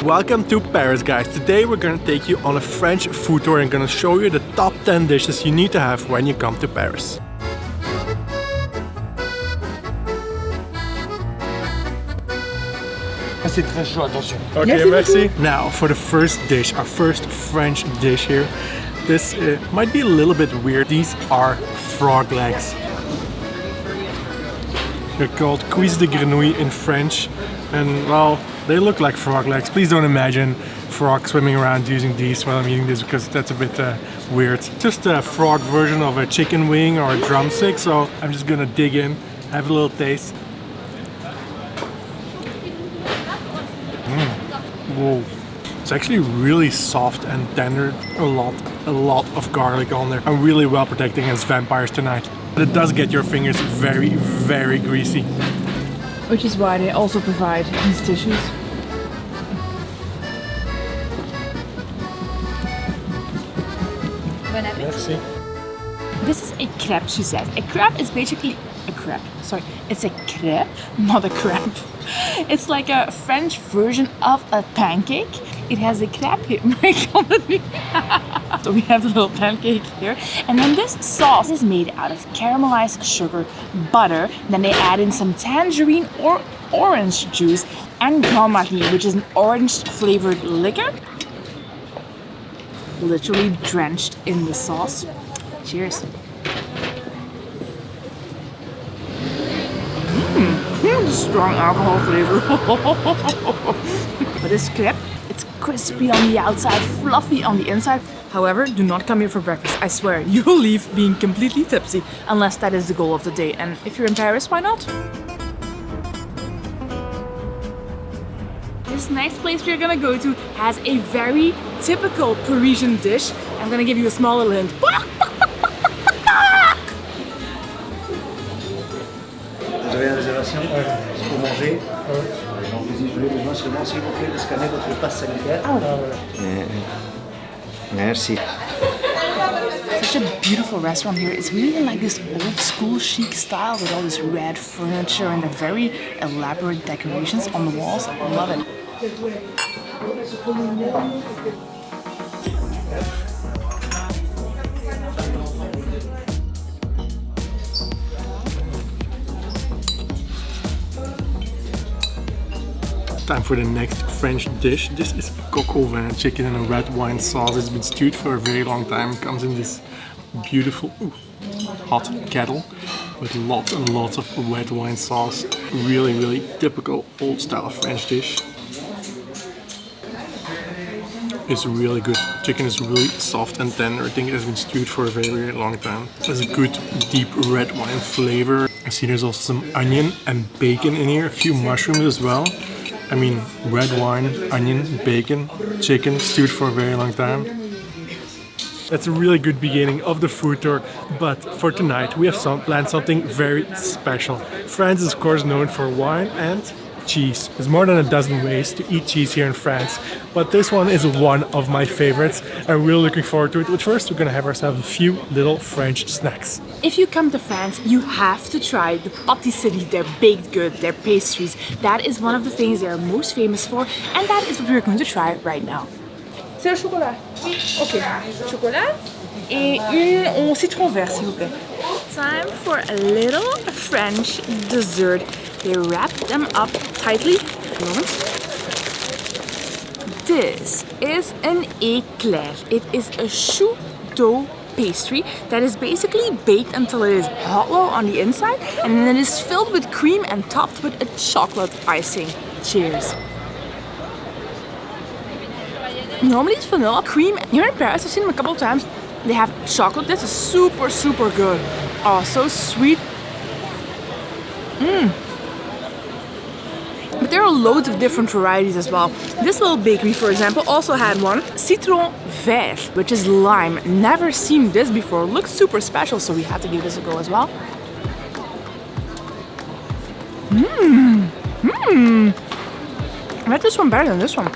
Welcome to Paris, guys. Today we're gonna take you on a French food tour and gonna show you the top 10 dishes you need to have when you come to Paris. C'est très chaud, attention. Okay, merci. Now for the first dish, our first French dish here. This might be a little bit weird. These are frog legs. They're called cuisses de grenouille in French, and well, they look like frog legs. Please don't imagine frog swimming around using these while I'm eating this, because that's a bit weird. Just a frog version of a chicken wing or a drumstick, so I'm just gonna dig in, have a little taste. Whoa. It's actually really soft and tender. A lot of garlic on there. I'm really well protecting against vampires tonight. But it does get your fingers very, very greasy. Which is why they also provide these tissues. Bon appétit. Merci. This is a crepe, she said. A crepe is basically a crepe. Sorry, it's a crepe, not a crepe. It's like a French version of a pancake. It has a crepe here. So we have the little pancake here. And then this sauce is made out of caramelized sugar, butter. Then they add in some tangerine or orange juice and Grand Marnier, which is an orange flavored liquor. Literally drenched in the sauce. Cheers. Strong alcohol flavor. But this crepe, it's crispy on the outside, fluffy on the inside. However, do not come here for breakfast. I swear, you will leave being completely tipsy, unless that is the goal of the day. And if you're in Paris, why not? This next place we're gonna go to has a very typical Parisian dish. I'm gonna give you a small little hint. Vous avez une réservation pour manger. Donc vous y voulez besoin seulement s'il vous plaît de scanner votre passe sanitaire. Merci. Such a beautiful restaurant here. It's really in like this old school chic style with all this red furniture and the very elaborate decorations on the walls. I love it. Time for the next French dish. This is Coco Van Chicken in a red wine sauce. It's been stewed for a very long time. It comes in this beautiful hot kettle with lots and lots of red wine sauce. Really, really typical old style French dish. It's really good. Chicken is really soft and tender. I think it has been stewed for a very, very long time. It has a good deep red wine flavor. I see there's also some onion and bacon in here. A few mushrooms as well. I mean, red wine, onion, bacon, chicken, stewed for a very long time. That's a really good beginning of the food tour, but for tonight we have planned something very special. France is of course known for wine and cheese. There's more than a dozen ways to eat cheese here in France, but this one is one of my favorites. I'm really looking forward to it. But first we're gonna have ourselves a few little French snacks. If you come to France, you have to try the pâtisserie, their baked goods, their pastries. That is one of the things they are most famous for, and that is what we're going to try right now. C'est le chocolat. Ok. Chocolat et une au citron vert, s'il vous plaît. Time for a little French dessert. They wrap them up tightly. This is an éclair. It is a choux dough pastry that is basically baked until it is hollow on the inside, and then it is filled with cream and topped with a chocolate icing. Cheers. Normally it's vanilla cream. Here in Paris, I've seen them a couple of times. They have chocolate. This is super, super good. Oh, so sweet. But there are loads of different varieties as well. This little bakery, for example, also had one, citron vert, which is lime. Never seen this before. Looks super special, so we have to give this a go as well. I like this one better than this one.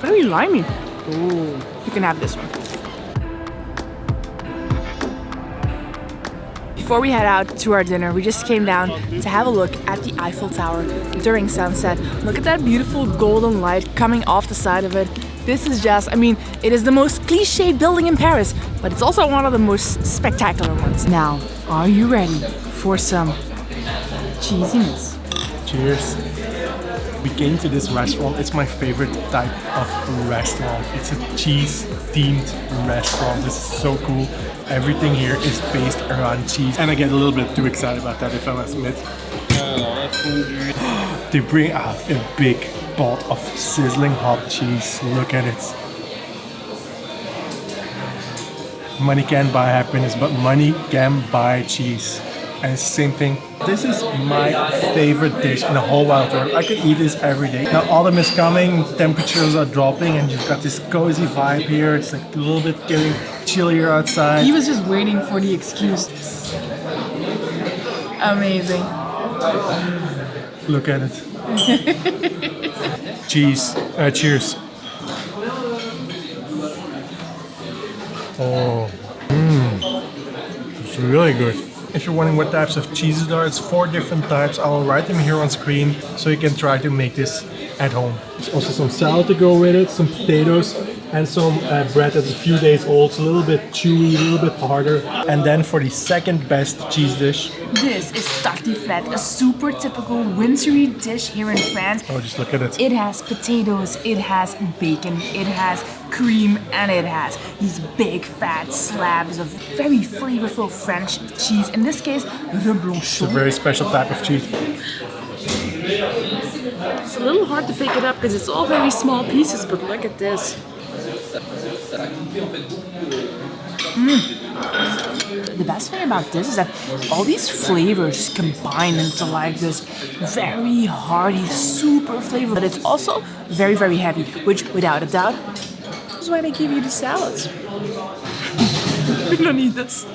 Very limey. Ooh, you can have this one. before we head out to our dinner, we just came down to have a look at the Eiffel Tower during sunset. Look at that beautiful golden light coming off the side of it. This is just, I mean, it is the most cliche building in Paris, but it's also one of the most spectacular ones. Now, are you ready for some cheesiness? Cheers. We came to this restaurant. It's my favorite type of restaurant. It's a cheese-themed restaurant. This is so cool. Everything here is based around cheese. And I get a little bit too excited about that, if I must admit. They bring out a big pot of sizzling hot cheese. Look at it. Money can't buy happiness, but money can buy cheese. And it's the same thing. This is my favorite dish in the whole wide world. I could eat this every day. Now autumn is coming, temperatures are dropping, and you've got this cozy vibe here. It's like a little bit getting chillier outside. He was just waiting for the excuse. Amazing. Look at it. Cheers. Oh, it's really good. If you're wondering what types of cheeses there are, it's 4 different types. I'll write them here on screen so you can try to make this at home. There's also some salad to go with it, some potatoes, and some bread that's a few days old. It's a little bit chewy, a little bit harder. And then for the second best cheese dish. This is tartiflette, a super typical wintry dish here in France. Oh, just look at it. It has potatoes, it has bacon, it has cream, and it has these big fat slabs of very flavorful French cheese. In this case, reblochon. It's a very special type of cheese. It's a little hard to pick it up because it's all very small pieces, but look at this. The best thing about this is that all these flavors combine into like this very hearty, super flavor, but it's also very, very heavy, which without a doubt is why they give you the salads. We don't need this.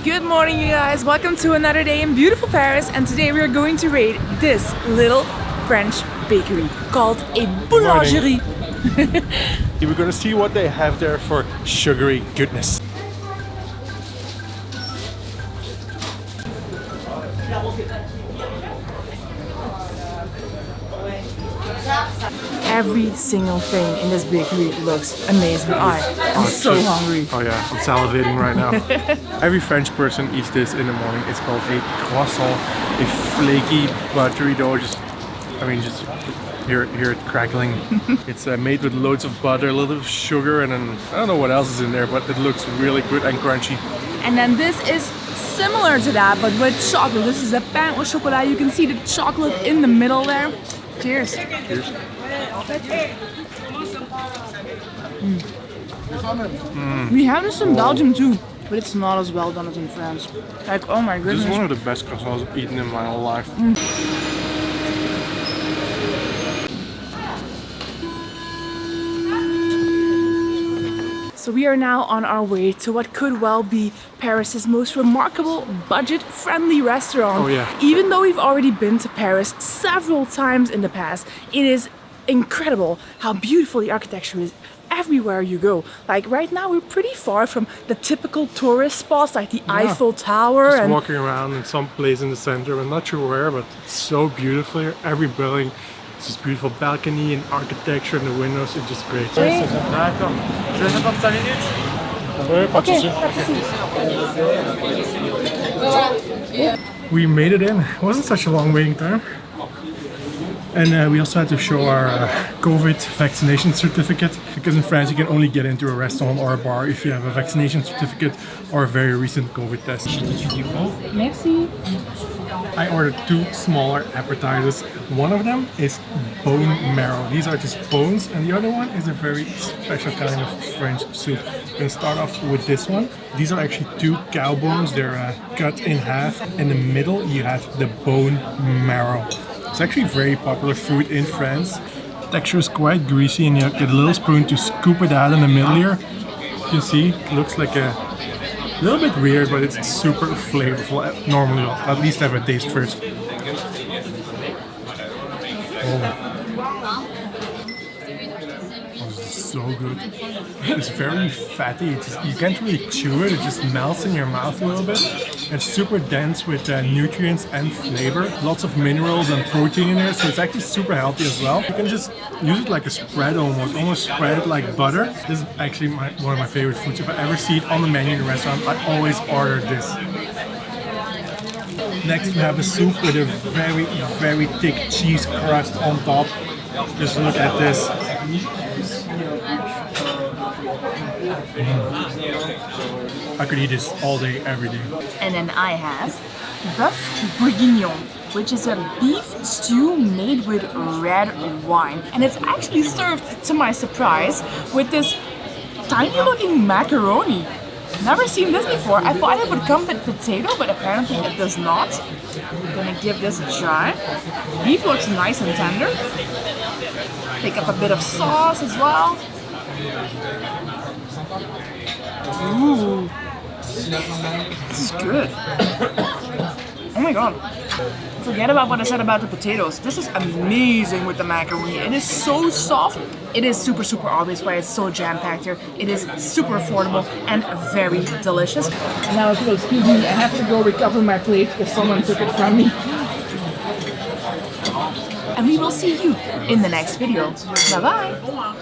Good morning, you guys. Welcome to another day in beautiful Paris, and today we are going to raid this little French bakery called a boulangerie. We're gonna see what they have there for sugary goodness. Every single thing in this bakery looks amazing. I'm so hungry. Oh yeah, I'm salivating right now. Every French person eats this in the morning. It's called a croissant, a flaky, buttery dough. Just hear it crackling. It's made with loads of butter, a little bit of sugar, and then I don't know what else is in there, but it looks really good and crunchy. And then this is similar to that, but with chocolate. This is a pain au chocolat. You can see the chocolate in the middle there. Cheers. Cheers. We have this in Belgium too, but it's not as well done as in France. Like, oh my goodness. This is one of the best croissants I've eaten in my whole life. So we are now on our way to what could well be Paris's most remarkable budget-friendly restaurant. Oh yeah. Even though we've already been to Paris several times in the past, it is incredible how beautiful the architecture is everywhere you go. Like right now we're pretty far from the typical tourist spots like the Eiffel Tower. Just and walking around in some place in the center, I'm not sure where, but it's so beautiful here. Every building. It's this beautiful balcony and architecture and the windows, it's just great. Okay. We made it in. It wasn't such a long waiting time. And we also had to show our COVID vaccination certificate, because in France you can only get into a restaurant or a bar if you have a vaccination certificate or a very recent COVID test. Merci. I ordered 2 smaller appetizers. One of them is bone marrow. These are just bones, and the other one is a very special kind of French soup. I'm gonna start off with this one. These are actually 2 cow bones. They're cut in half. In the middle you have the bone marrow. It's actually very popular food in France. The texture is quite greasy, and you get a little spoon to scoop it out in the middle here. You can see it looks like a little bit weird, but it's super flavorful. Normally, I'll at least have a taste first. Oh, this is so good. It's very fatty. You can't really chew it. It just melts in your mouth a little bit. It's super dense with nutrients and flavor. Lots of minerals and protein in there, so it's actually super healthy as well. You can just use it like a spread almost spread it like butter. This is actually one of my favorite foods. If I ever see it on the menu in a restaurant, I always order this. Next we have a soup with a very, very thick cheese crust on top. Just look at this. I could eat this all day, every day. And then I have bœuf bourguignon, which is a beef stew made with red wine. And it's actually served, to my surprise, with this tiny looking macaroni. Never seen this before. I thought it would come with potato, but apparently it does not. I'm gonna give this a try. Beef looks nice and tender. Pick up a bit of sauce as well. Ooh, this is good. Oh my god. Forget about what I said about the potatoes. This is amazing with the macaroni. It is so soft. It is super, super obvious why it's so jam-packed here. It is super affordable and very delicious. Now, if you'll excuse me, I have to go recover my plate because someone took it from me. And we will see you in the next video. Bye-bye.